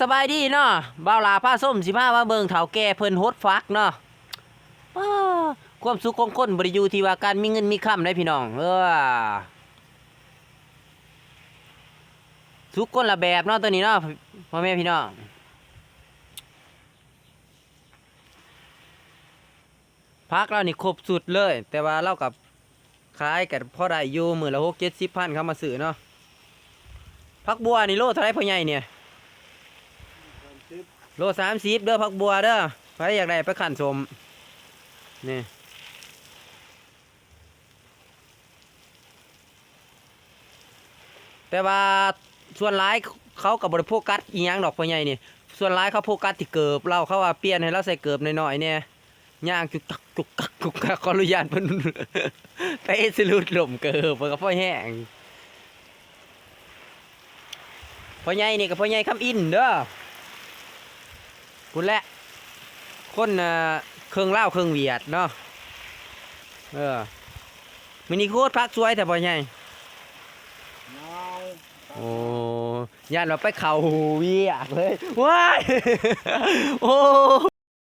สบายดีเนาะบ่าวลาผ้าส้มสิผ้ามาเบิ่งเฒ่าแก่เพิ่นโฮดฟักเนาะอ้าความสุขของคนบ่ได้อยู่ที่ว่าการมีเงินมีค่ำได้พี่น้องสุขคนละแบบเนาะตัวนี้เนาะพ่อแม่พี่น้องพักเรานี่ครบสุดเลย แต่ว่าเรากับขายกันพอได้อยู่มื้อละ6-70 พันเข้ามาซื้อเนาะพักบัวนี่โลเท่าไหร่พ่อใหญ่เนี่ยโล30เด้อพักบัวเด้อใครอยากได้ไปขั่นสมนี่แต่ว่าส่วนร้ายเขากับบริโภคกัดอีหยังดอกพ่อใหญ่นี่ส่วนร้ายเขาโฟกัสที่เกิบเราเขาว่าเปลี่ยนให้เราใส่เกิบหน่อยๆเนี่ยย่างจุกตักจุกตักจุกตักขออนุญาตเพิ่น ไปสลุดหล่มเกิบกับพ่อแห้งพ่อใหญ่นี่กับพ่อใหญ่คำอินเด้อคุณแหละคนเครื่องเล่าเครื่องเวียดเนาะมินิโคตรพักสวยแต่พ่อใหญ่โอ้ย่านเราไปเข่าเวียดเลยว้ายโอ้